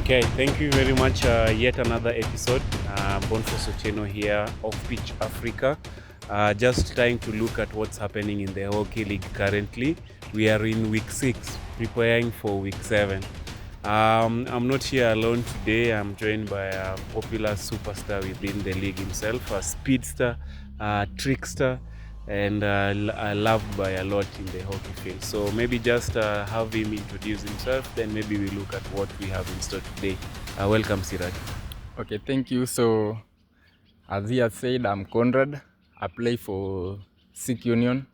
Okay, thank you very much. Yet another episode. Bonfos Ocheno here, OffPitch Africa. Just trying to look at what's happening in the hockey league currently. We are in week 6, preparing for week 7. I'm not here alone today. I'm joined by a popular superstar within the league himself, a speedster, a trickster, and loved by a lot in the hockey field. So maybe just have him introduce himself, then maybe we look at what we have in store today. Welcome, Siraj. Okay, thank you. So, as he has said, I'm CONRAD. I play for Sikh Union,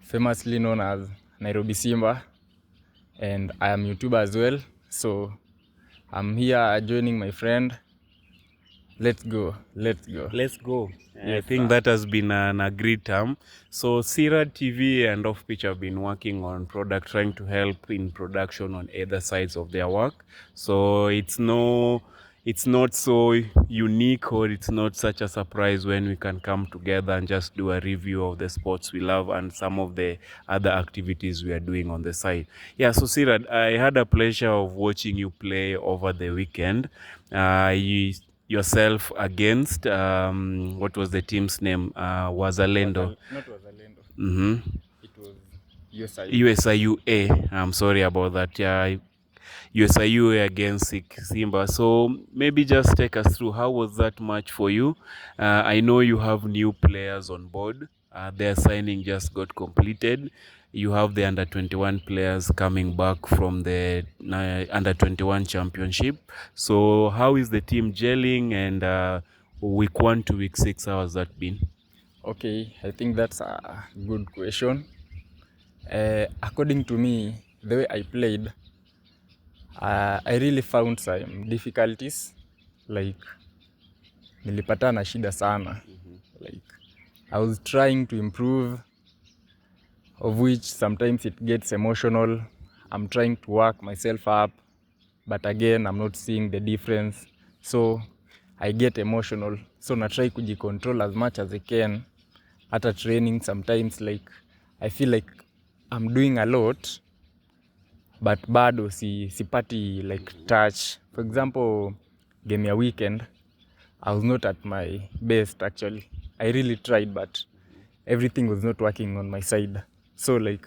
famously known as Nairobi Simba, and I am YouTuber as well. So, I'm here joining my friend. Let's go. I think that has been an agreed term. So CONRAD TV and OffPitch have been working on product, trying to help in production on either sides of their work. So it's not so unique, or it's not such a surprise when we can come together and just do a review of the sports we love and some of the other activities we are doing on the side. Yeah, so Siraj, I had a pleasure of watching you play over the weekend. Yourself against what was the team's name? Wazalendo. Not Wazalendo. Mm-hmm. It was USIUA. I'm sorry about that. Yeah, USIUA against Simba. So maybe just take us through, how was that match for you? I know you have new players on board. Their signing just got completed. You have the under 21 players coming back from the under 21 championship. So how is the team gelling, and week 1 to week 6, how has that been? Okay, I think that's a good question. According to me, the way I played, I really found some difficulties. Like, nilipata na shida sana. Like, I was trying to improve, of which sometimes it gets emotional. I'm trying to work myself up, but again, I'm not seeing the difference. So I get emotional. So na try kujicontrol as much as I can. At a training, sometimes like I feel like I'm doing a lot, but bado sipati like touch. For example, game ya weekend, I was not at my best actually. I really tried, but everything was not working on my side. So like,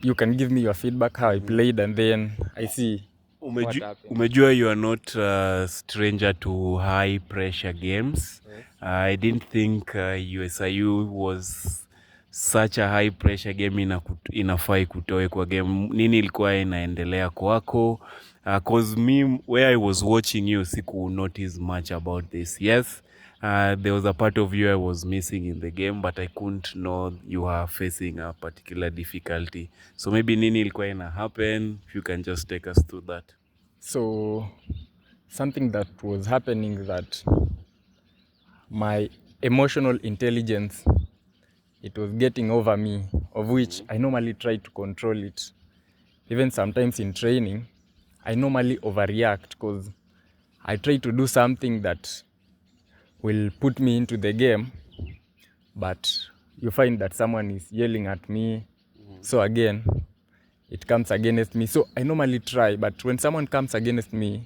you can give me your feedback how I played, and then I see what happened. Umejua you are not a stranger to high pressure games. Yes. I didn't think USIU was such a high pressure game inafaa ikutoe kwa game. Nini ilikuwa inaendelea kwako? Cause me, where I was watching you, siku notice much about this. Yes, there was a part of you I was missing in the game, but I couldn't know you were facing a particular difficulty. So maybe nini ilikuwa ina happen, if you can just take us through that. So something that was happening, that my emotional intelligence, it was getting over me, of which I normally try to control it. Even sometimes in training, I normally overreact because I try to do something that will put me into the game, but you find that someone is yelling at me. So again, it comes against me. So I normally try, but when someone comes against me,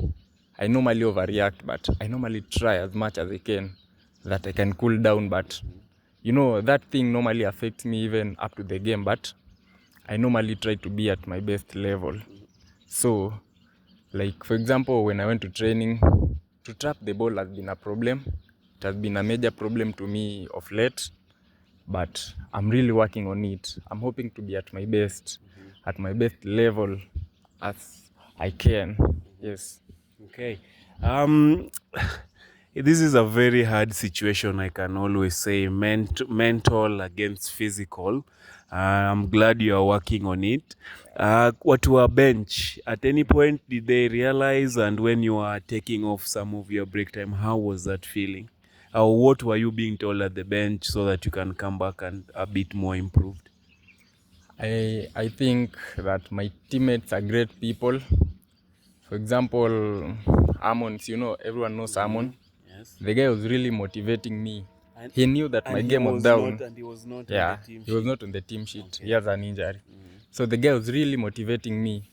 I normally overreact, but I normally try as much as I can that I can cool down. But you know, that thing normally affects me even up to the game, but I normally try to be at my best level. So like, for example, when I went to training, to trap the ball has been a problem. It has been a major problem to me of late, but I'm really working on it. I'm hoping to be at my best level as I can. Yes. Okay. This is a very hard situation, I can always say, mental against physical. I'm glad you are working on it. What were bench? At any point, did they realize, and when you are taking off some of your break time, how was that feeling? What were you being told at the bench so that you can come back and a bit more improved? I think that my teammates are great people. For example, Amons, you know, everyone knows Amon. Yes. The guy was really motivating me. He knew that my game was down. And he was not Yeah, on the team he was not on the team sheet. Okay. He has an injury. So the guy was really motivating me.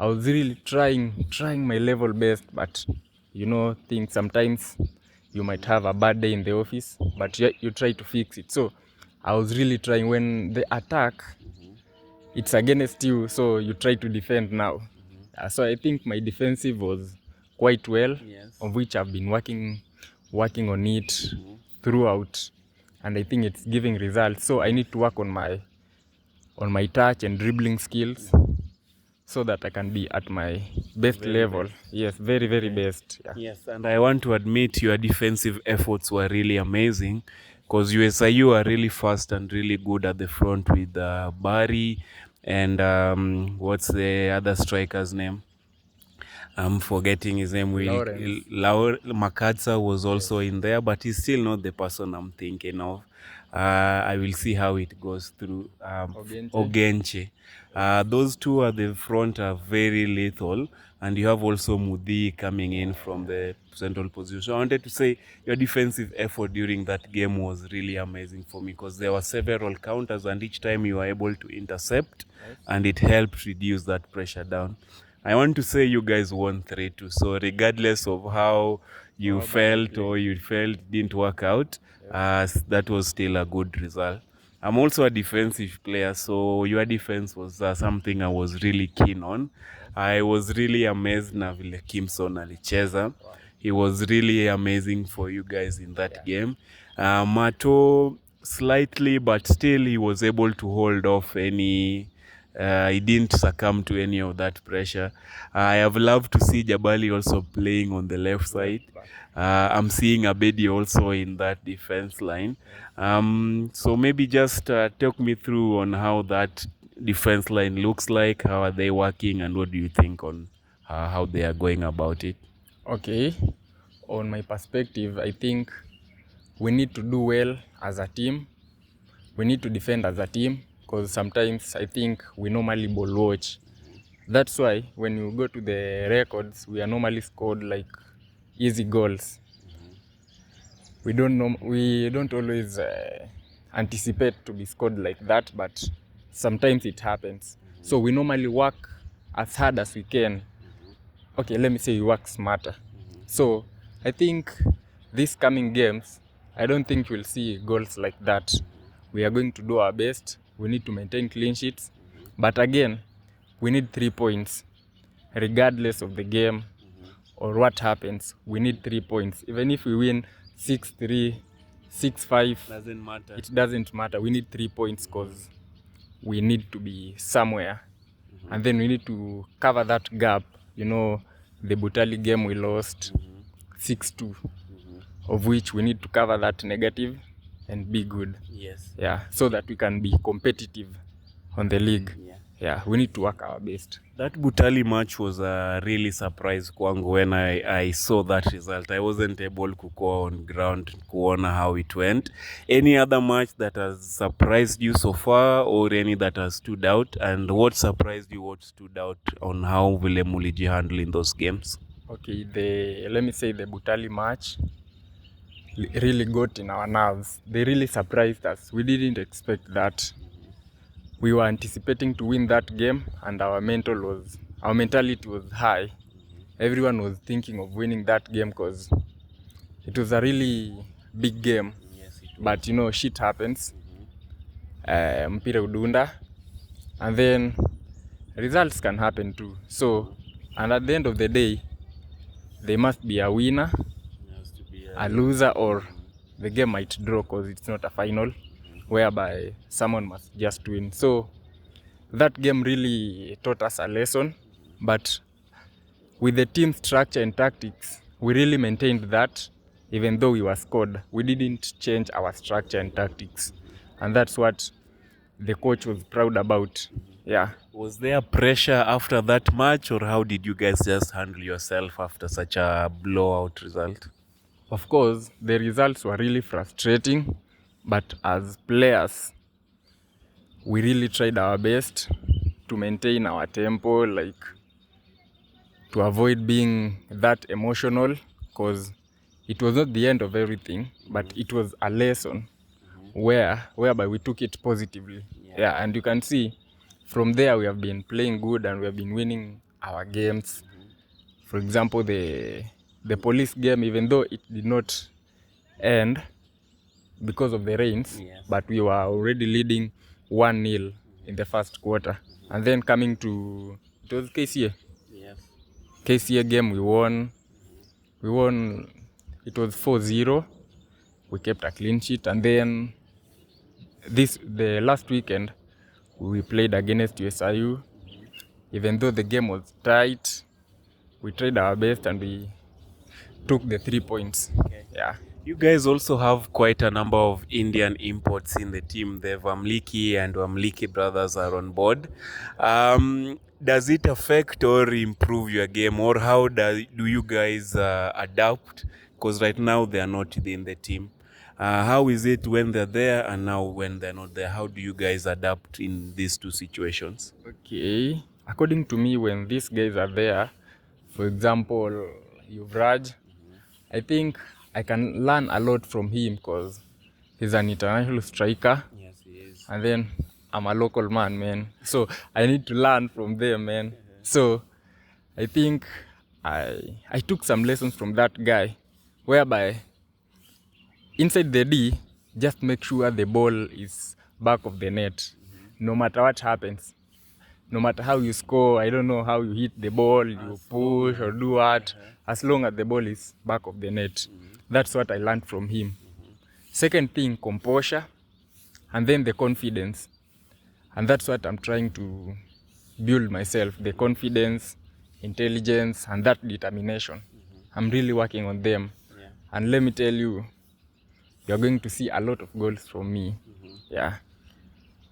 I was really trying my level best, but you know, things sometimes you might have a bad day in the office, but you try to fix it. So I was really trying. When the attack, it's against you, so you try to defend now. So I think my defensive was quite well, of which I've been working on it throughout, and I think it's giving results. So I need to work on my touch and dribbling skills, so that I can be at my best level. Yes, very best. Yeah. Yes, and I want to admit your defensive efforts were really amazing, because USIU are really fast and really good at the front with Barry and what's the other striker's name? I'm forgetting his name. Lawrence. Makatsa was also in there, but he's still not the person I'm thinking of. I will see how it goes through. Ogenche. Those two at the front are very lethal, and you have also Mudi coming in from the central position. I wanted to say your defensive effort during that game was really amazing for me, because there were several counters, and each time you were able to intercept, and it helped reduce that pressure down. I want to say you guys won 3-2. So regardless of how you felt or you felt didn't work out, that was still a good result. I'm also a defensive player, so your defense was something I was really keen on. I was really amazed na vile Kimson alicheza. He was really amazing for you guys in that game. Mato slightly, but still he was able to hold off any... he didn't succumb to any of that pressure. I have loved to see Jabali also playing on the left side. I'm seeing Abedi also in that defense line. So maybe just talk me through on how that defense line looks like, how are they working, and what do you think on how they are going about it? Okay, on my perspective, I think we need to do well as a team. We need to defend as a team, because sometimes I think we normally ball watch. That's why when you go to the records, we are normally scored like easy goals. We don't always anticipate to be scored like that, but sometimes it happens. So we normally work as hard as we can. Okay, let me say we work smarter. So I think these coming games, I don't think we'll see goals like that. We are going to do our best. We need to maintain clean sheets. But again, we need 3 points. Regardless of the game or what happens, we need 3 points. Even if we win 6-3, 6-5, Doesn't matter. it doesn't matter. We need 3 points, because we need to be somewhere. And then we need to cover that gap. You know, the Butali game we lost 6-2, of which we need to cover that negative and be good. Yes. Yeah, so that we can be competitive on the league. Yeah, we need to work our best. That Butali match was a really surprise kwangu when I saw that result. I wasn't able to go on ground kuona how it went. Any other match that has surprised you so far, or any that has stood out? And what surprised you, what stood out on how vile muliji handle in those games? Okay, let me say the Butali match really got in our nerves. They really surprised us. We didn't expect that. We were anticipating to win that game, and our mentality was high. Everyone was thinking of winning that game, because it was a really big game. Yes, it was. But you know, shit happens. Mpira udunda, and then results can happen too. So, and at the end of the day, there must be a winner, a loser, or the game might draw, because it's not a final whereby someone must just win. So that game really taught us a lesson. But with the team structure and tactics, we really maintained that. Even though we were scored, we didn't change our structure and tactics, and that's what the coach was proud about. Yeah. Was there pressure after that match, or how did you guys just handle yourself after such a blowout result? Of course, the results were really frustrating, but as players, we really tried our best to maintain our tempo, like to avoid being that emotional, because it was not the end of everything, but it was a lesson whereby we took it positively. Yeah, and you can see from there we have been playing good, and we have been winning our games. For example, the police game, even though it did not end because of the rains, but we were already leading 1-0 in the first quarter. And then coming to, it was KCA. KCA game, we won. It was 4-0. We kept a clean sheet. And then the last weekend, we played against USIU. Even though the game was tight, we tried our best and we took the 3 points. Okay. Yeah. You guys also have quite a number of Indian imports in the team. The Vamliki and Vamliki brothers are on board. Does it affect or improve your game, or how do you guys adapt? Because right now they are not within the team. How is it when they're there and now when they're not there? How do you guys adapt in these two situations? Okay. According to me, when these guys are there, for example, Yuvraj, I think I can learn a lot from him because he's an international striker. Yes, he is. And then I'm a local man. So I need to learn from them, man. So I think I took some lessons from that guy, whereby inside the D, just make sure the ball is back of the net, no matter what happens. No matter how you score, I don't know how you hit the ball, you push or do what, as long as the ball is back of the net. That's what I learned from him. Second thing, composure, and then the confidence. And that's what I'm trying to build myself, the confidence, intelligence, and that determination. I'm really working on them. Yeah. And let me tell you, you're going to see a lot of goals from me. Yeah.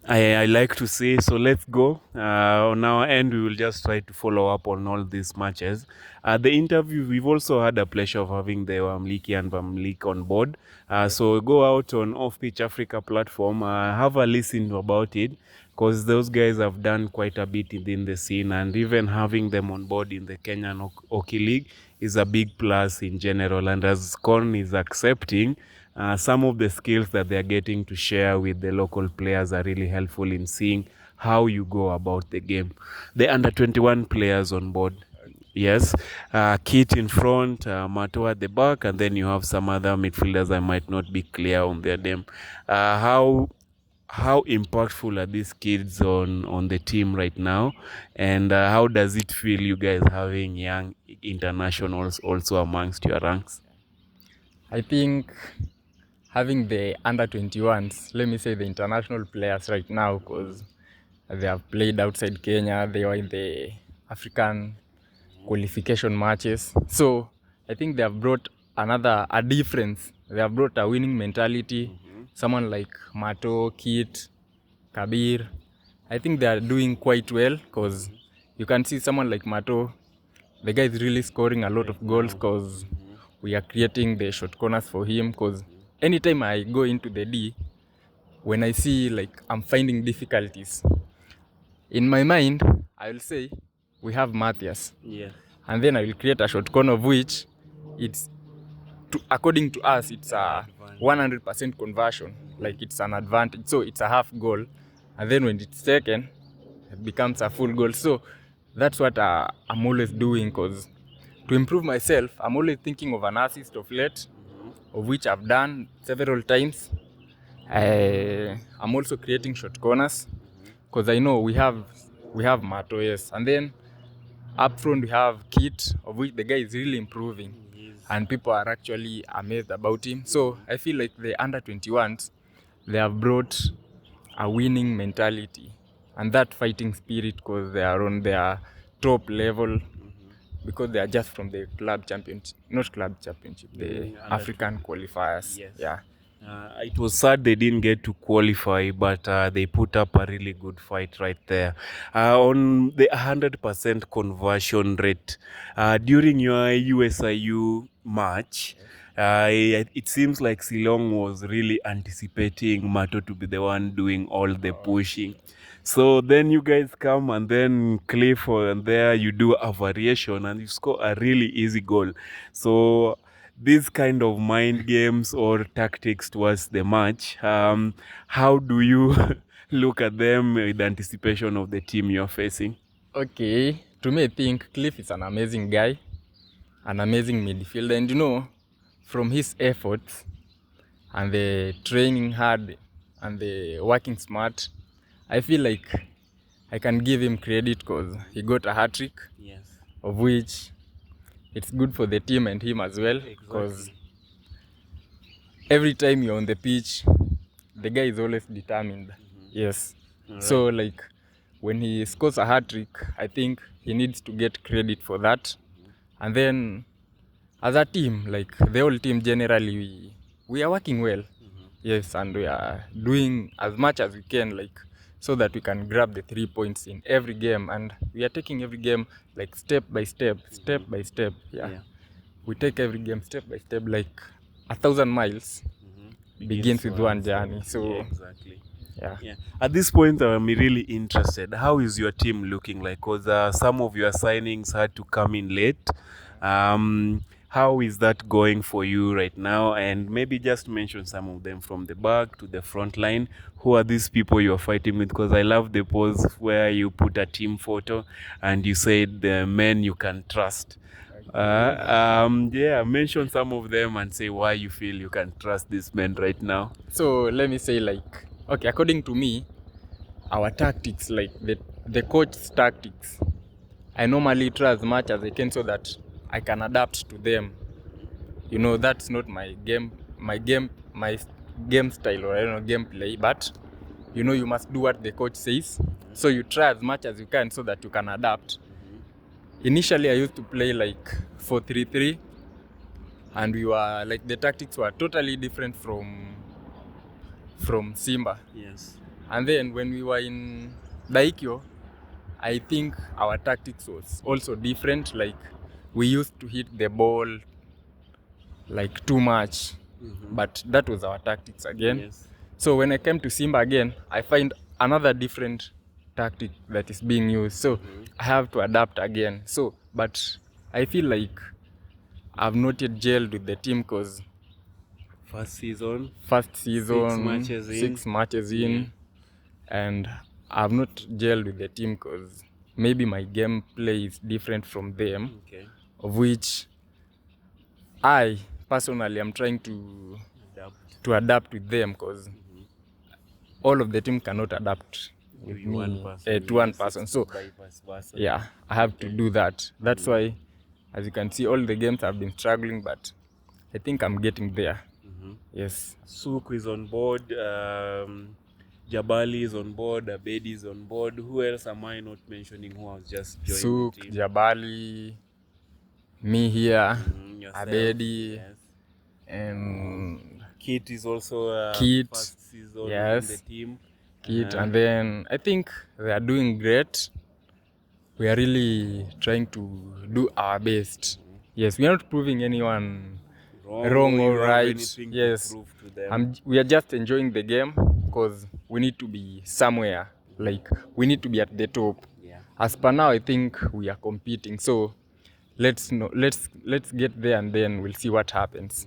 I like to say, so let's go. On our end, we will just try to follow up on all these matches. The interview, we've also had a pleasure of having the Vamliki and Vamlik on board. So go out on OffPitch Africa platform, have a listen about it, because those guys have done quite a bit in the scene, and even having them on board in the Kenyan Hockey League is a big plus in general. And as Con is accepting, some of the skills that they're getting to share with the local players are really helpful in seeing how you go about the game. The under 21 players on board. Yes, Kit in front, Mato at the back, and then you have some other midfielders I might not be clear on their name. How impactful are these kids on the team right now, and how does it feel you guys having young internationals also amongst your ranks? I think having the under 21s, let me say the international players right now, because they have played outside Kenya, they were in the African qualification matches. So I think they have brought a difference. They have brought a winning mentality. Someone like Mato, Kit, Kabir, I think they are doing quite well, because you can see someone like Mato, the guy is really scoring a lot of goals because we are creating the short corners for him. Because anytime I go into the D, when I see like I'm finding difficulties, in my mind, I will say we have Matthias. Yeah. And then I will create a short corner of which it's, according to us, it's a 100% conversion. Like it's an advantage. So it's a half goal. And then when it's taken, it becomes a full goal. So that's what I'm always doing, because to improve myself, I'm always thinking of an assist of late, of which I've done several times. I'm also creating short corners, because I know we have Mato, yes. And then up front we have Kit, of which the guy is really improving. And people are actually amazed about him. So I feel like the under 21s, they have brought a winning mentality and that fighting spirit, because they are on their top level, because they are just from the club championship, not club championship, the African qualifiers. Yes. Yeah. It was sad they didn't get to qualify, but they put up a really good fight right there. On the 100% conversion rate, during your USIU match, it seems like Silong was really anticipating Mato to be the one doing all the pushing. So then you guys come, and then Cliff, and there you do a variation and you score a really easy goal. So these kind of mind games or tactics towards the match, how do you look at them with anticipation of the team you're facing? Okay, to me, I think Cliff is an amazing guy, an amazing midfielder. And you know, from his efforts and the training hard and the working smart, I feel like I can give him credit because he got a hat-trick, Yes. of which it's good for the team and him as well, because every time you're on the pitch, the guy is always determined. Yes. Right. So like when he scores a hat-trick, I think he needs to get credit for that. And then as a team, like the whole team generally, we are working well. Yes, and we are doing as much as we can, like so that we can grab the 3 points in every game. And we are taking every game like step by step, step by step. Yeah. We take every game step by step, like 1,000 miles begins with one journey. So yeah, exactly. Yeah. At this point, I'm really interested. How is your team looking like? Because some of your signings had to come in late. How is that going for you right now? And maybe just mention some of them from the back to the front line. Who are these people you're fighting with? Because I love the pose where you put a team photo and you said the men you can trust. Mention some of them and say why you feel you can trust these men right now. So let me say, like, okay, according to me, our tactics, like the coach's tactics, I normally try as much as I can so that I can adapt to them. You know, that's not my game style, or I don't know, gameplay, but you know, you must do what the coach says. So you try as much as you can so that you can adapt. Initially, I used to play like 4-3-3, and we were like, the tactics were totally different from Simba. Yes. And then when we were in Daikyo, I think our tactics was also different. Like we used to hit the ball like too much, but that was our tactics again. Yes. So when I came to Simba again, I find another different tactic that is being used. So I have to adapt again. So, but I feel like I've not yet gelled with the team because First season, 6 matches in, and I've not gelled with the team because maybe my gameplay is different from them, of which I personally am trying to adapt with them, because all of the team cannot adapt with me to one person. So yeah, I have to do that. That's why, as you can see, all the games I've been struggling, but I think I'm getting there. Yes. Suk is on board, Jabali is on board, Abedi is on board. Who else am I not mentioning who has just joined Suk, the team? Jabali, me here, yourself, Abedi, and Kit is also Kit, first season yes, in the team. Kit, and then I think they are doing great. We are really trying to do our best. Yes, we are not proving anyone wrong or right. Yes, we are just enjoying the game because we need to be somewhere. Like we need to be at the top. As per now, I think we are competing. So let's get there, and then we'll see what happens.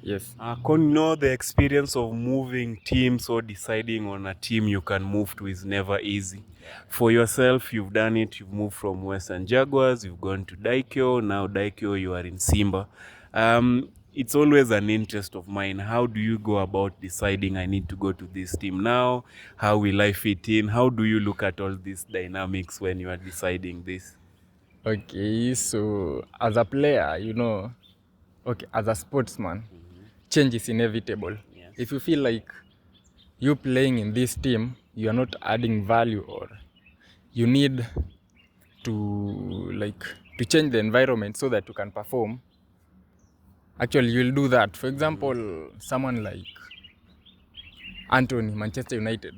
Yes. The experience of moving teams or deciding on a team you can move to is never easy. For yourself, you've done it. You've moved from Western Jaguars, you've gone to Daikyo. Now Daikyo, you are in Simba. It's always an interest of mine. How do you go about deciding I need to go to this team now? How will I fit in? How do you look at all these dynamics when you are deciding this? Okay, so as a player, you know, as a sportsman, change is inevitable. Yes. If you feel like you playing in this team, you are not adding value, or you need to change the environment so that you can perform, actually you'll do that. For example, someone like Anthony, Manchester United.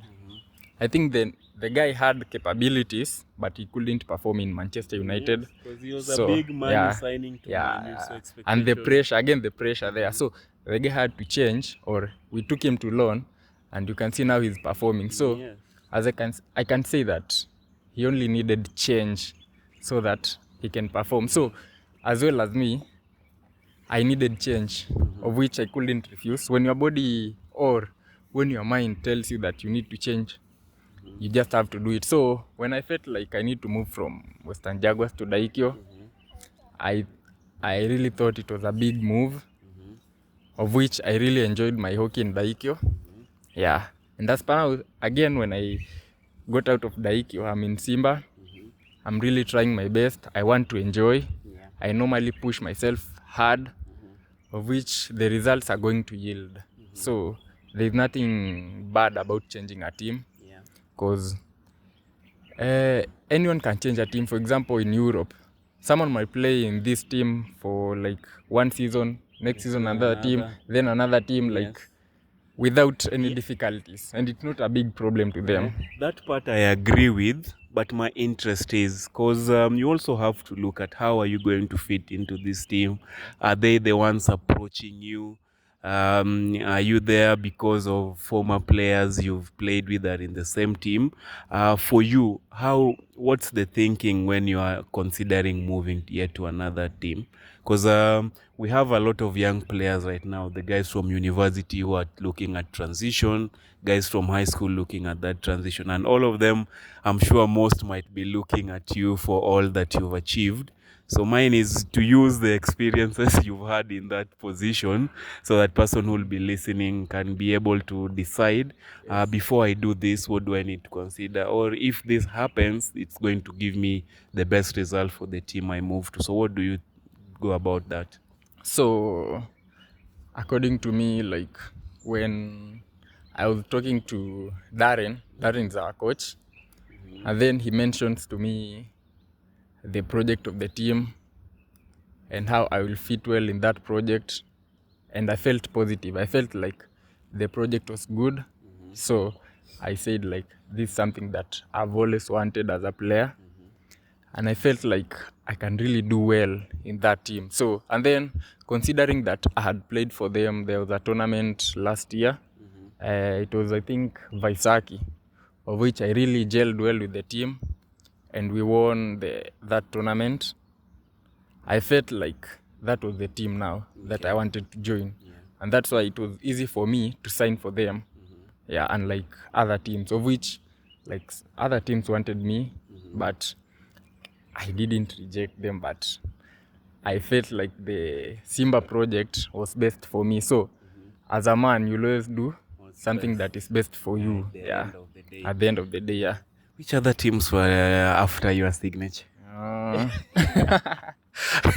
I think the guy had capabilities, but he couldn't perform in Manchester United. Because he was a big man signing to Man U, so and the pressure there. So the guy had to change, or we took him to loan, and you can see now he's performing. So as I can say that he only needed change so that he can perform. So as well as me, I needed change, of which I couldn't refuse. When your body or when your mind tells you that you need to change, You just have to do it. So when I felt like I need to move from Western Jaguars to Daikyo, I really thought it was a big move, of which I really enjoyed my hockey in Daikyo. Yeah, and that's part again when I got out of Daikyo, I'm in Simba. I'm really trying my best. I want to enjoy. I normally push myself hard, of which the results are going to yield. So there's nothing bad about changing a team, because anyone can change a team. For example, in Europe, someone might play in this team for like one season, next season another team, then another team, like without any difficulties, and it's not a big problem to them. That part I agree with, but my interest is because you also have to look at how are you going to fit into this team. Are they the ones approaching you? Are you there because of former players you've played with that in the same team? For you, what's the thinking when you are considering moving yet to another team? Because we have a lot of young players right now, the guys from university who are looking at transition, guys from high school looking at that transition, and all of them, I'm sure most might be looking at you for all that you've achieved. So mine is to use the experiences you've had in that position, so that person who will be listening can be able to decide, before I do this, what do I need to consider? Or if this happens, it's going to give me the best result for the team I move to. So what do you go about that? So according to me, like when I was talking to Darren's our coach, and then he mentions to me the project of the team and how I will fit well in that project, and I felt positive. I felt like the project was good. So I said like, this is something that I've always wanted as a player, and I felt like I can really do well in that team. So, and then considering that I had played for them, there was a tournament last year. It was, I think, Vaisaki, of which I really gelled well with the team, and we won that tournament. I felt like that was the team now that I wanted to join. And that's why it was easy for me to sign for them. Yeah, unlike other teams, of which like other teams wanted me, but I didn't reject them. But I felt like the Simba project was best for me. So as a man, you'll always do something that is best for you. At the end of the day, yeah. Which other teams were after your signature?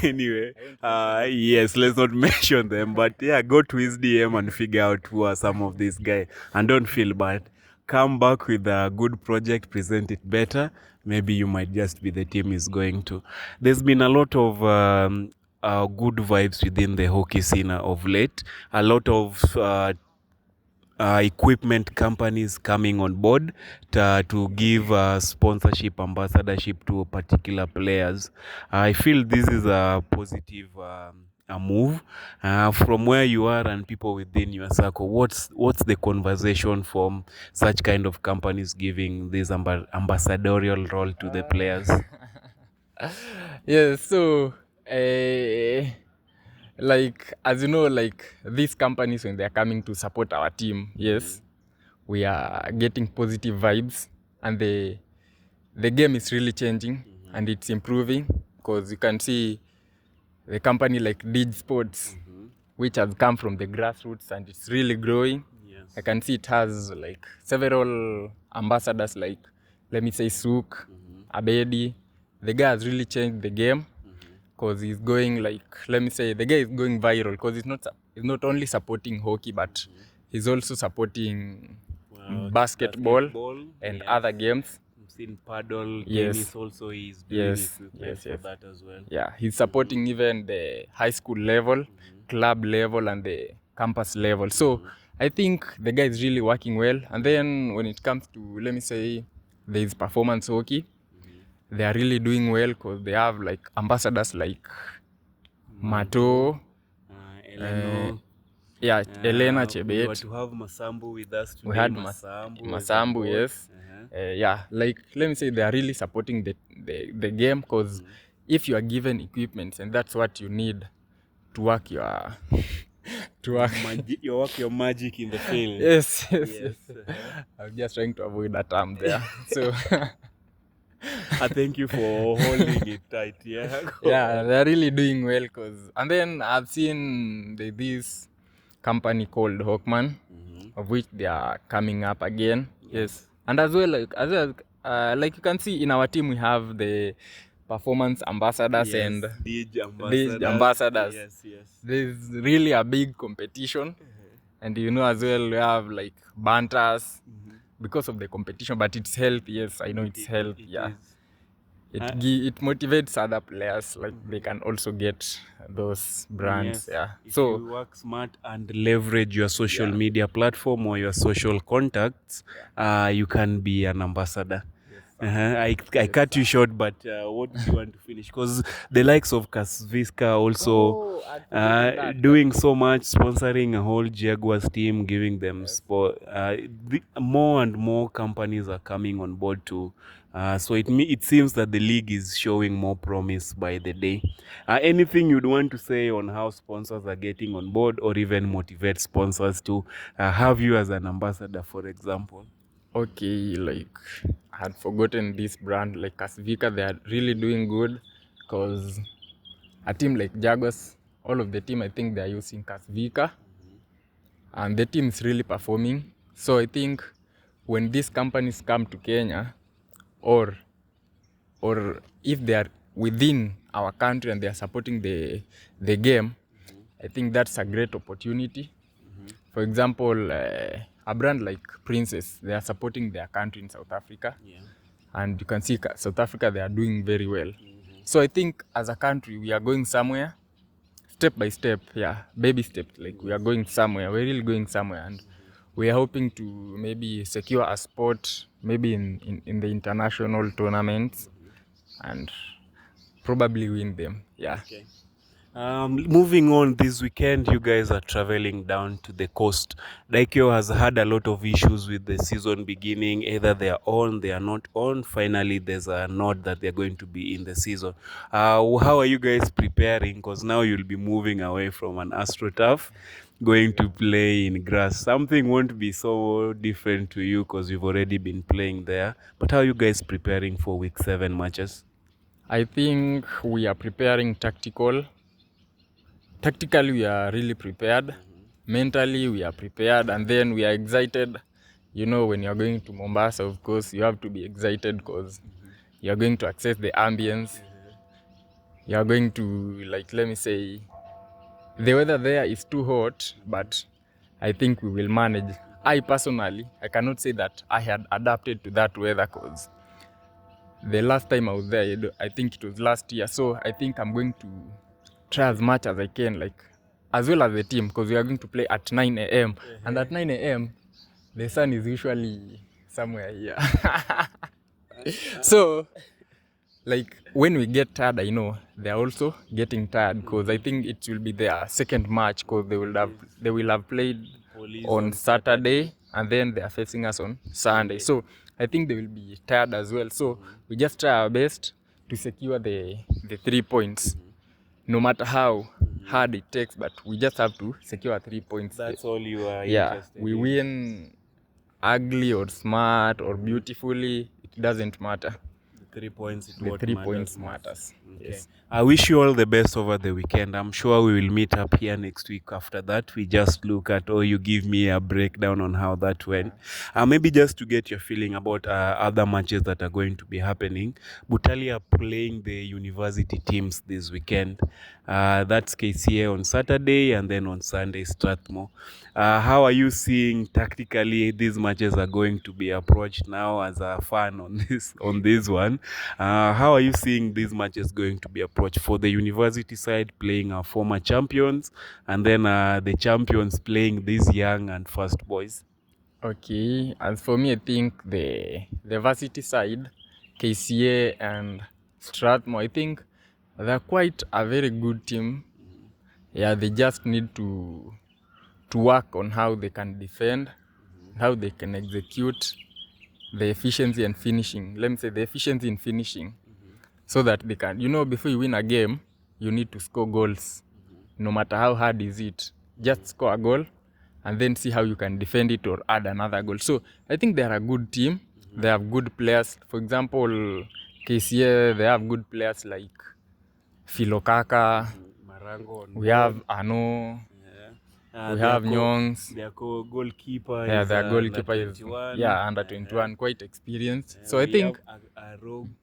Anyway, yes, let's not mention them, but yeah, go to his DM and figure out who are some of these guys, and don't feel bad. Come back with a good project, present it better. Maybe you might just be the team is going to. There's been a lot of good vibes within the hockey scene of late. A lot of equipment companies coming on board to give sponsorship, ambassadorship to particular players. I feel this is a positive a move. From where you are and people within your circle, what's the conversation from such kind of companies giving this ambassadorial role to the players? Yeah, so like, as you know, like these companies, when they're coming to support our team, yes, we are getting positive vibes, and the game is really changing, and it's improving, because you can see the company like Dig Sports, which has come from the grassroots, and it's really growing. I can see it has like several ambassadors, like let me say Sook, Abedi. The guy has really changed the game, because he's going, like, let me say, the guy is going viral, because he's not only supporting hockey, but he's also supporting basketball and other games. I've seen paddle, tennis also is doing equipment for that as well. Yeah, he's supporting even the high school level, club level, and the campus level. So I think the guy is really working well. And then when it comes to, let me say, there's performance hockey, they are really doing well, because they have like ambassadors like Mato, Eleno. Elena Chebet. We were to have Masambu with us today. We had Masambu, yes. Like, let me say, they are really supporting the game, because if you are given equipment and that's what you need to work your to work. You work your magic in the field. Yes. Yes. I'm just trying to avoid that term there. So I thank you for holding it tight. Yeah. yeah, they're really doing well. And then I've seen this company called Hawkman, of which they are coming up again. Yes. And as well, like you can see in our team, we have the performance ambassadors and Dij ambassadors. Yes. There's really a big competition. And as well, we have like banters because of the competition, but it's healthy. Yes, I know it's healthy. Yeah. It motivates other players, like they can also get those brands. Yes. Yeah. If So you work smart and leverage your social media platform or your social contacts, you can be an ambassador. I cut you short, but what do you want to finish? Because the likes of Kasviska also doing so much, sponsoring a whole Jaguars team, giving them sport. More and more companies are coming on board too. So it seems that the league is showing more promise by the day. Anything you'd want to say on how sponsors are getting on board, or even motivate sponsors to have you as an ambassador, for example? okay, like I had forgotten this brand, like Kasvika. They are really doing good because a team like Jaguars, all of the team, I think they are using Kasvika, and the team is really performing. So I think when these companies come to Kenya, or if they are within our country and they are supporting the game, I think that's a great opportunity. For example, a brand like Princess, they are supporting their country in South Africa. And you can see South Africa, they are doing very well. So I think as a country, we are going somewhere, step by step, baby steps. Like we are going somewhere, we're really going somewhere. And we are hoping to maybe secure a spot, maybe in the international tournaments, and probably win them. Yeah. Okay. Moving on, this weekend you guys are traveling down to the coast. Daikyo has had a lot of issues with the season beginning. Either they are on, they are not on. Finally, there's a nod that they're going to be in the season. How are you guys preparing? Because now you'll be moving away from an AstroTurf, going to play in grass. Something won't be so different to you because you've already been playing there. But how are you guys preparing for week 7 matches? I think we are preparing tactically, we are really prepared. Mentally, we are prepared, and then we are excited. When you're going to Mombasa, of course, you have to be excited because you're going to access the ambience. You're going to, like, let me say, the weather there is too hot, but I think we will manage. I personally, I cannot say that I had adapted to that weather because the last time I was there, I think it was last year. So I think I'm going to try as much as I can, like as well as the team, because we are going to play at 9 a.m. And at 9 a.m, the sun is usually somewhere here. So, like when we get tired, I know they're also getting tired because I think it will be their second match because they will have played on Saturday and then they are facing us on Sunday. So I think they will be tired as well. So we just try our best to secure the 3 points, no matter how hard it takes, but we just have to secure 3 points. That's all you are interested in. We win ugly or smart or beautifully, it doesn't matter. The 3 points matters. Okay. Yes. I wish you all the best over the weekend. I'm sure we will meet up here next week. After that, we just look at, or you give me a breakdown on how that went. Maybe just to get your feeling about other matches that are going to be happening. Butali are playing the university teams this weekend. That's KCA on Saturday, and then on Sunday, Strathmore. How are you seeing tactically these matches are going to be approached now as a fan on this one? How are you seeing these matches going to be approached for the university side, playing our former champions, and then the champions playing these young and fast boys? Okay, as for me, I think the varsity side, KCA and Strathmore, I think they're quite a very good team. Yeah, they just need to work on how they can defend, how they can execute, the efficiency and finishing. Let me say the efficiency in finishing, so that they can, before you win a game, you need to score goals, no matter how hard is it. just score a goal and then see how you can defend it or add another goal. So I think they are a good team. They have good players. For example, KCA, they have good players like Filokaka. Marango on We board. have Ano. We have Nyongs. Their goalkeeper Yeah, is their goalkeeper under is 21. under 21, quite experienced. So I we think have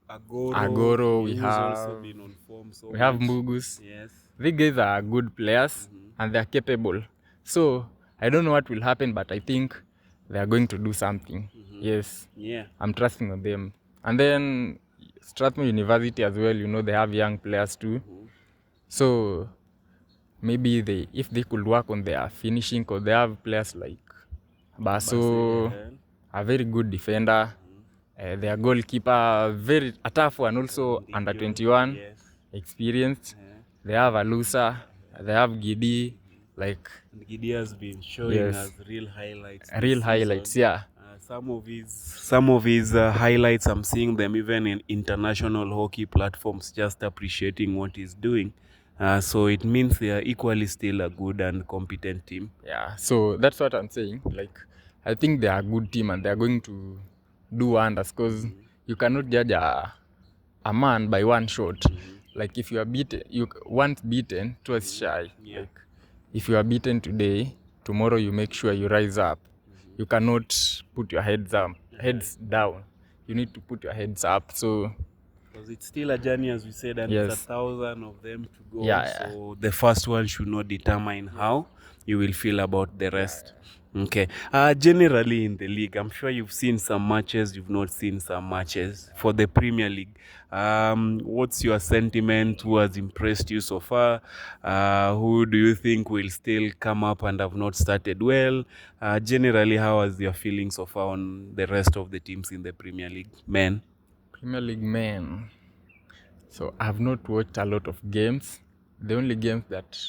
Agoro, we who's have also been on form so we have much. Mbugus. Yes. These guys are good players and they're capable. So I don't know what will happen, but I think they are going to do something. Yes. Yeah. I'm trusting on them. And then Strathmore University as well, they have young players too. So maybe if they could work on their finishing, because they have players like Baso, a very good defender. Their goalkeeper, very a tough one, also under 21, experienced. They have Alusa, they have Gidi, like. And Gidi has been showing us real highlights. Yeah. Some of his highlights, I'm seeing them even in international hockey platforms, just appreciating what he's doing. So it means they are equally still a good and competent team. Yeah, so that's what I'm saying. Like, I think they are a good team and they are going to do wonders, because you cannot judge a man by one shot. Like, if you are beaten, once beaten, twice shy. Yeah. Like, if you are beaten today, tomorrow you make sure you rise up. You cannot put your heads down. You need to put your heads up. So because it's still a journey, as we said, and it's 1,000 of them to go. So the first one should not determine how you will feel about the rest. Okay. Generally in the league, I'm sure you've seen some matches, you've not seen some matches. For the Premier League, what's your sentiment? Who has impressed you so far? Who do you think will still come up and have not started well? Generally, how has your feeling so far on the rest of the teams in the Premier League, men? Premier League men. So I have not watched a lot of games. The only games that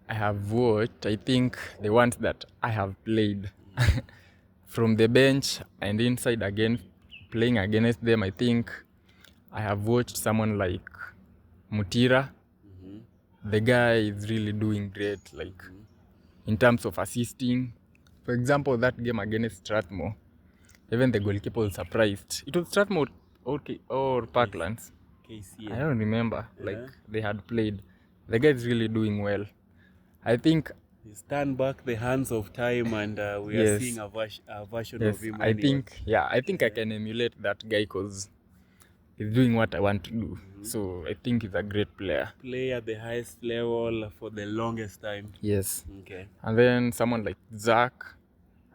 I have watched, I think the ones that I have played from the bench and inside again, playing against them, I think I have watched someone like Mutira. The guy is really doing great, like in terms of assisting. For example, that game against Strathmore, even the goalkeeper was surprised. It was Strathmore or Parklands. KCA. I don't remember. Like they had played. The guy is really doing well. I think he's turned back the hands of time, and we are seeing a version of him. I think I can emulate that guy because he's doing what I want to do. So I think he's a great player. Play at the highest level for the longest time. Yes. Okay. And then someone like Zach,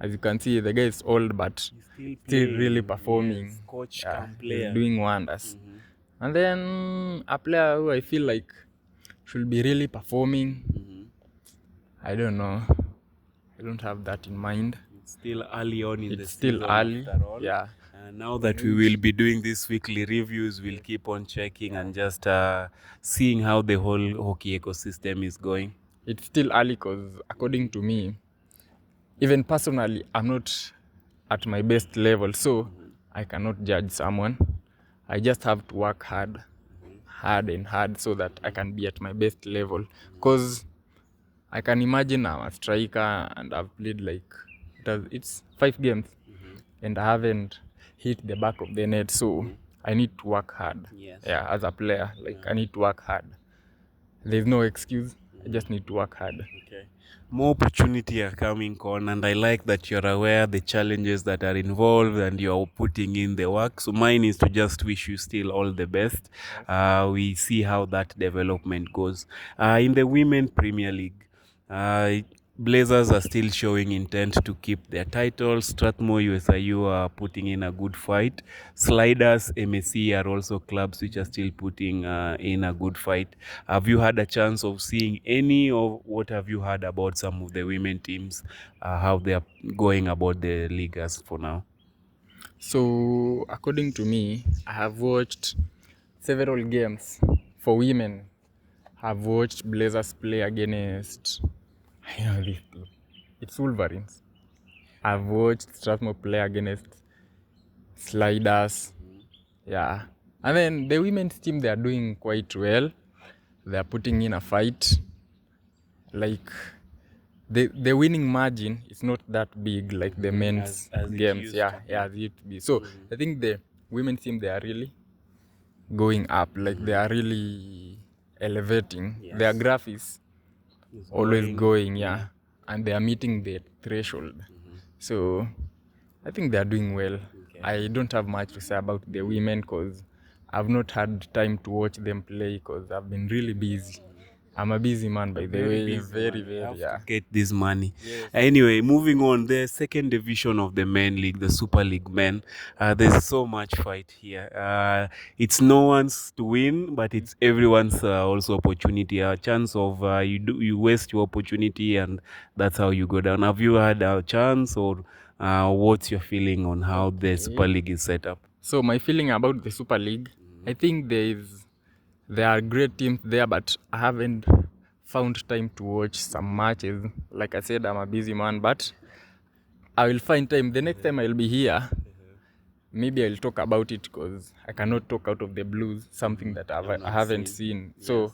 as you can see, the guy is old but still really performing. Yes, coach player. He's doing wonders. And then a player who I feel like should be really performing. I don't know. I don't have that in mind. It's still early on in the season. It's still early. Yeah. And now that we will be doing these weekly reviews, we'll keep on checking and just seeing how the whole hockey ecosystem is going. It's still early because according to me, even personally, I'm not at my best level. So I cannot judge someone. I just have to work hard so that I can be at my best level. Because I can imagine I'm a striker and I've played it's 5 games and I haven't hit the back of the net. So I need to work hard. Yes. Yeah, as a player, I need to work hard. There's no excuse. I just need to work hard. Okay. More opportunity are coming on, and I like that you're aware the challenges that are involved and you're putting in the work. So mine is to just wish you still all the best. We see how that development goes. In the Women Premier League, Blazers are still showing intent to keep their titles. Strathmore USIU are putting in a good fight. Sliders, MSC are also clubs which are still putting in a good fight. Have you had a chance of seeing any, or what have you heard about some of the women teams, how they are going about the league as for now? So according to me, I have watched several games for women. I've watched Blazers play against, I know this team. It's Wolverines. I've watched Strathmore play against Sliders. Yeah. And then the women's team, they are doing quite well. They are putting in a fight. Like, the winning margin is not that big like the men's as it games. used Yeah, to be. yeah, as it used to be. So I think the women team, they are really going up. Like they are really elevating. Yes. Their graph is It's always going, yeah, and they are meeting the threshold. So I think they are doing well. Okay. I don't have much to say about the women because I've not had time to watch them play because I've been really busy. I'm a busy man, by the way. Very, have yeah. to get this money. Yes. Anyway, moving on, the second division of the men league, the Super League men, there's so much fight here. It's no one's to win, but it's everyone's also opportunity. A chance of you waste your opportunity, and that's how you go down. Have you had a chance, or what's your feeling on how the Super League is set up? So my feeling about the Super League, I think there are great teams there, but I haven't found time to watch some matches. Like I said, I'm a busy man, but I will find time. The next time I'll be here, maybe I'll talk about it because I cannot talk out of the blues, something that I haven't seen. So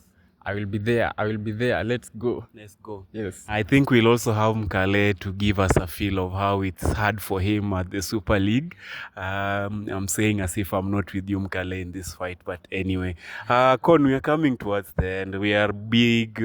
I will be there. Let's go. Let's go. Yes. I think we'll also have Mkale to give us a feel of how it's hard for him at the Super League. I'm saying as if I'm not with you, Mkale, in this fight. But anyway, Con, we are coming towards the end. We are big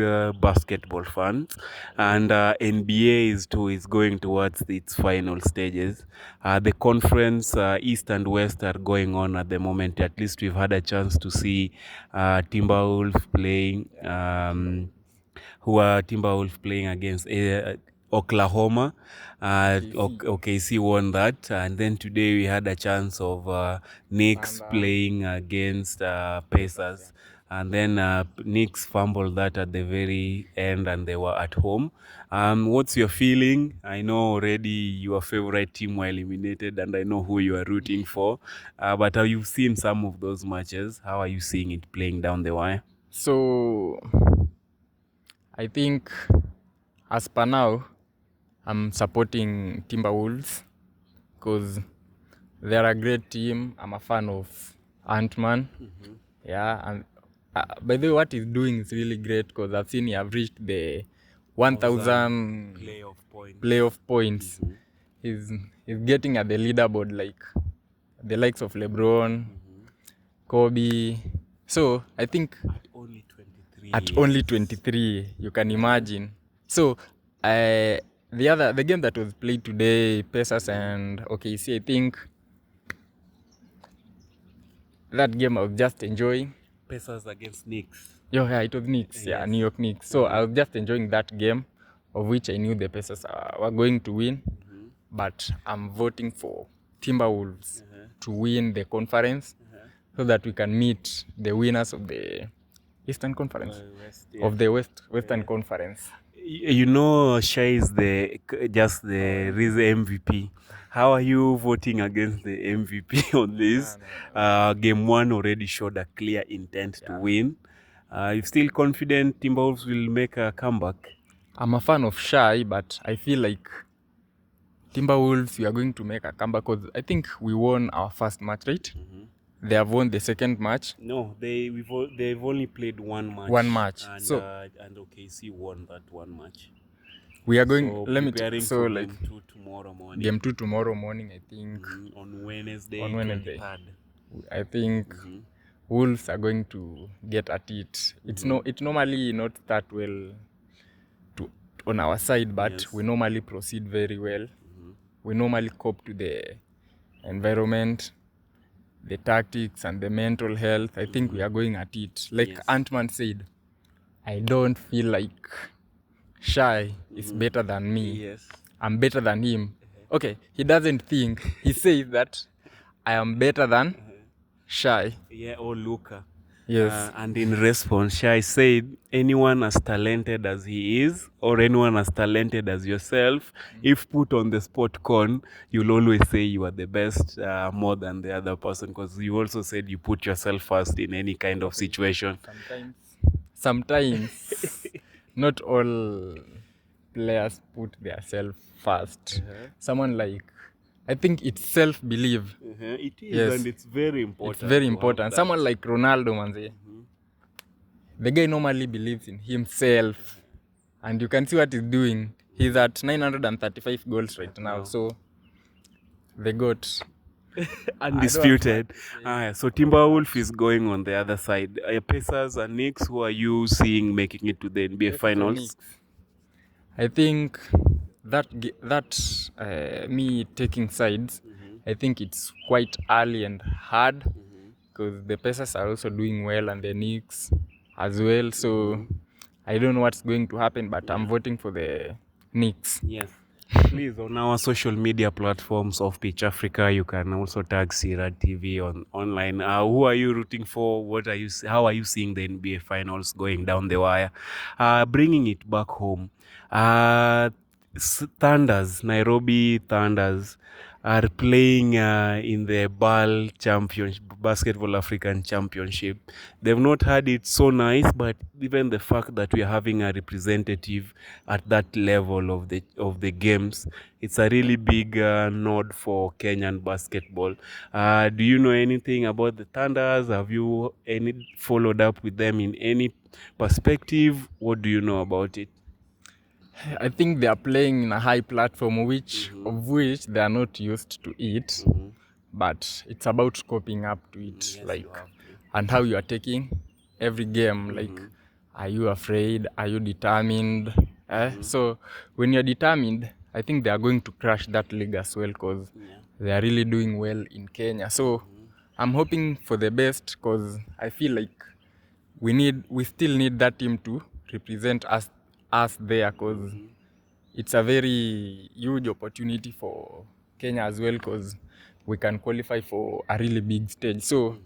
basketball fans. And NBA is going towards its final stages. The conference, East and West, are going on at the moment. At least we've had a chance to see Timberwolves playing. Who are Timberwolves playing against Oklahoma. OKC won that. And then today we had a chance of Knicks playing against Pacers. And then Knicks fumbled that at the very end and they were at home. What's your feeling? I know already your favorite team were eliminated and I know who you are rooting for. But have you seen some of those matches? How are you seeing it playing down the wire? So I think as per now, I'm supporting Timberwolves because they're a great team. I'm a fan of Ant-Man. Yeah, and by the way, what he's doing is really great because I've seen he have reached the 1,000 playoff points. He's getting at the leaderboard like the likes of LeBron, Kobe. So I think at only 23, you can imagine. So the game that was played today, Pacers and OKC, I think that game I was just enjoying. Pacers against Knicks. Yeah, it was Knicks. Yeah, New York Knicks. So I was just enjoying that game, of which I knew the Pacers were going to win. But I'm voting for Timberwolves to win the conference so that we can meet the winners of the Eastern Conference, of the Western Conference. You know, Shai is the MVP. How are you voting against the MVP on this? Game one already showed a clear intent to win. You still confident Timberwolves will make a comeback? I'm a fan of Shai, but I feel like Timberwolves, we are going to make a comeback because I think we won our first match, right? They have won the second match. No, they've only played one match. One match. And, and OKC won that one match. We are going. So let me preparing so for like game 2 tomorrow morning. Game 2 tomorrow morning, I think. On Wednesday. On Wednesday. 23rd. I think Wolves are going to get at it. It's it normally not that well on our side, but we normally proceed very well. We normally cope to the environment, the tactics and the mental health. I think we are going at it. Like Ant-Man said, I don't feel like Shai is better than me. Yes. I'm better than him. Okay, he doesn't think. He says that I am better than Shai. Yeah, or Luka. Yes. And in response, Shai said, anyone as talented as he is, or anyone as talented as yourself, if put on the spot, Con, you'll always say you are the best more than the other person, because you also said you put yourself first in any kind of situation. Sometimes not all players put themselves first. Someone like, I think it's self-belief. It is, Yes. and it's very important. It's very important. Someone like Ronaldo, manze. The guy normally believes in himself. And you can see what he's doing. He's at 935 goals right now. So they got undisputed. So Timberwolf is going on the other side. Pacers and Knicks, who are you seeing making it to the NBA Finals? I think that me taking sides, I think it's quite early and hard because the Pacers are also doing well and the Knicks as well. So I don't know what's going to happen, but I'm voting for the Knicks. Yes. Please, on our social media platforms OffPitch Africa, you can also tag CONRAD TV online. Who are you rooting for? How are you seeing the NBA Finals going down the wire? Bringing it back home. Thunders, Nairobi Thunders are playing in the BAL Championship, Basketball African Championship. They've not had it so nice, but even the fact that we are having a representative at that level of the games, it's a really big nod for Kenyan basketball. Do you know anything about the Thunders? Have you followed up with them in any perspective? What do you know about it? I think they are playing in a high platform, of which they are not used to it, but it's about coping up to it, and how you are taking every game. Like, are you afraid? Are you determined? So when you're determined, I think they are going to crush that league as well because they are really doing well in Kenya. So I'm hoping for the best because I feel like we still need that team to represent us there because it's a very huge opportunity for Kenya as well because we can qualify for a really big stage. So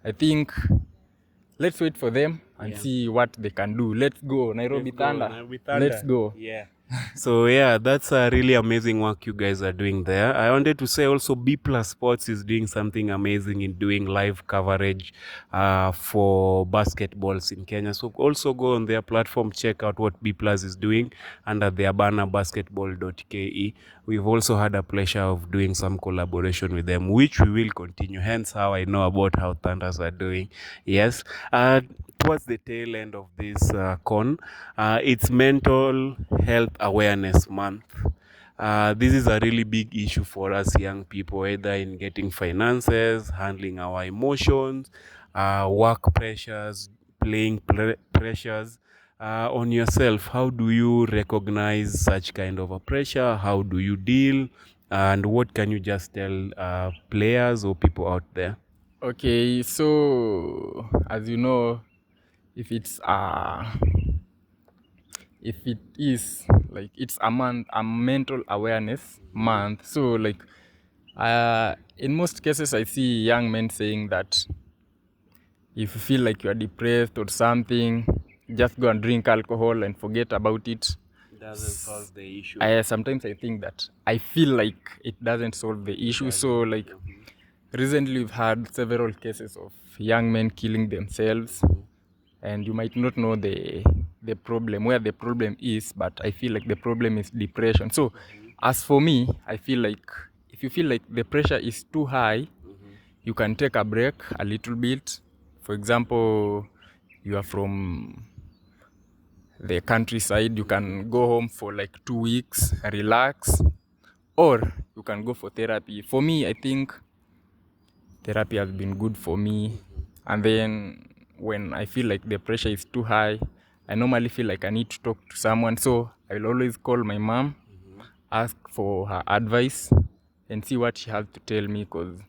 I think let's wait for them and see what they can do. Let's go, Nairobi Thunder. Let's go. Yeah. So that's a really amazing work you guys are doing there. I wanted to say also B Plus Sports is doing something amazing in doing live coverage for basketballs in Kenya. So also go on their platform, check out what B Plus is doing under their banner basketball.ke. We've also had a pleasure of doing some collaboration with them, which we will continue. Hence how I know about how Thunders are doing. Yes. Towards the tail end of this it's Mental Health Awareness Month. This is a really big issue for us young people, either in getting finances, handling our emotions, work pressures, playing pressures on yourself. How do you recognize such kind of a pressure? How do you deal? And what can you just tell players or people out there? Okay, so as you know, if it is like it's a mental awareness month. So like in most cases I see young men saying that if you feel like you are depressed or something, just go and drink alcohol and forget about it. Doesn't solve the issue. Sometimes I think that I feel like it doesn't solve the issue. So like recently we've had several cases of young men killing themselves, and you might not know the problem, where the problem is, but I feel like the problem is depression. So as for me, I feel like if you feel like the pressure is too high, you can take a break a little bit. For example, you are from the countryside, you can go home for like 2 weeks, relax, or you can go for therapy. For me, I think therapy has been good for me. And then when I feel like the pressure is too high, I normally feel like I need to talk to someone. So I will always call my mom, ask for her advice, and see what she has to tell me because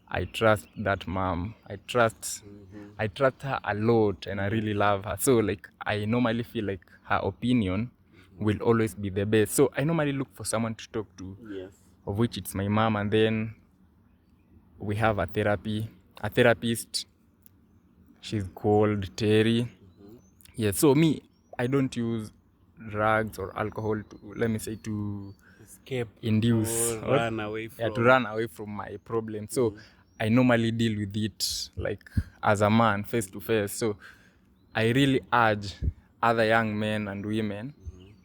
I trust that mom. I trust her a lot and I really love her. So like I normally feel like her opinion will always be the best. So I normally look for someone to talk to, of which it's my mom, and then we have a therapist. She's called Terry. Yeah, so me, I don't use drugs or alcohol to Escape, induce or run away from. to run away from my problem. So I normally deal with it like as a man, face to face. So I really urge other young men and women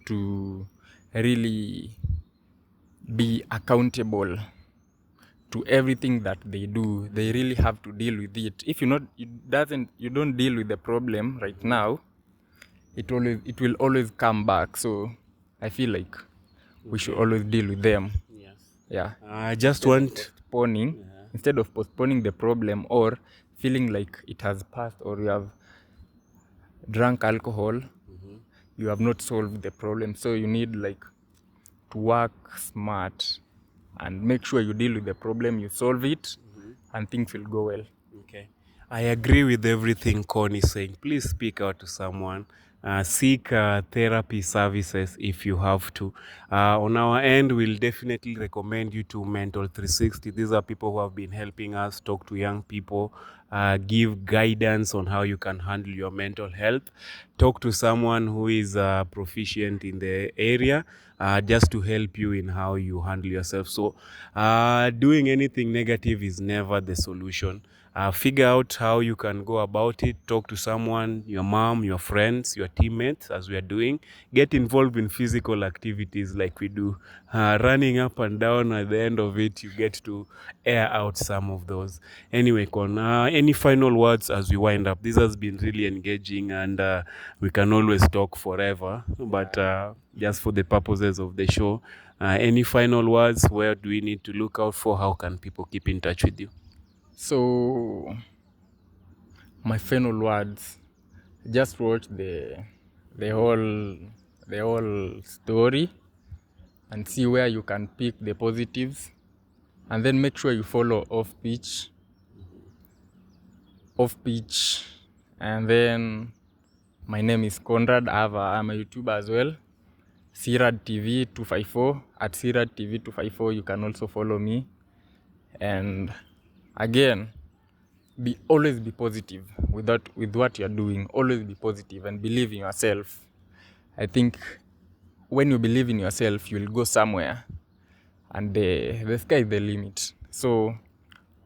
to really be accountable to everything that they do. They really have to deal with it. If you don't deal with the problem right now, it will always come back. So I feel like we should always deal with them. Yes. Yeah. I just want Postponing, instead of postponing the problem or feeling like it has passed, or you have drunk alcohol, you have not solved the problem. So you need like to work smart and make sure you deal with the problem, you solve it, and things will go well. Okay. I agree with everything Con is saying. Please speak out to someone. Seek therapy services if you have to. On our end, we'll definitely recommend you to Mental 360. These are people who have been helping us talk to young people, give guidance on how you can handle your mental health. Talk to someone who is proficient in the area, just to help you in how you handle yourself. So doing anything negative is never the solution. Figure out how you can go about it. Talk to someone, your mom, your friends, your teammates, as we are doing. Get involved in physical activities like we do. Running up and down, at the end of it, you get to air out some of those. Anyway, Con, any final words as we wind up? This has been really engaging, and we can always talk forever. But just for the purposes of the show, any final words? Where do we need to look out for? How can people keep in touch with you? So my final words, just watch the whole story and see where you can pick the positives, and then make sure you follow OffPitch, and then my name is CONRAD. I'm a YouTuber as well, CRAD TV 254. At CRAD TV 254 you can also follow me. And again, always be positive with what you're doing. Always be positive and believe in yourself. I think when you believe in yourself, you'll go somewhere, and the sky is the limit. So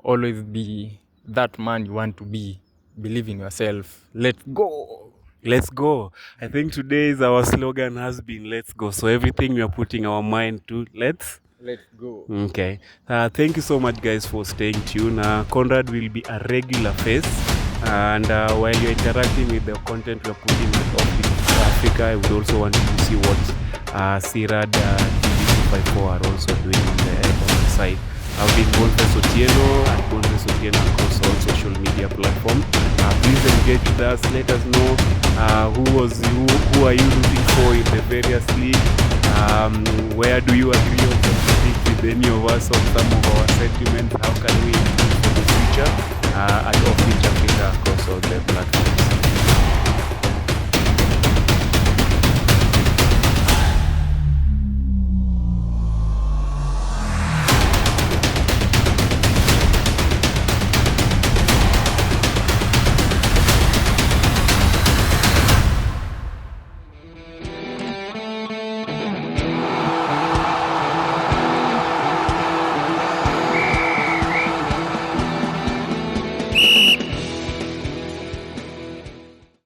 always be that man you want to be. Believe in yourself. Let's go. Let's go. I think today's our slogan has been let's go. So everything we are putting our mind to, let's go. Okay. Thank you so much, guys, for staying tuned. Conrad will be a regular face. And while you're interacting with the content we're putting with OffPitch Africa, I would also want you to see what CRAD TV254 are also doing on the side. I've been Boniface Otieno and Boniface Otieno across all social media platforms. Please engage with us. Let us know who are you rooting for in the various leagues. Where do you agree or disagree with any of us on some of our sentiments? How can we improve for the future at OffPitch Africa across all the platforms?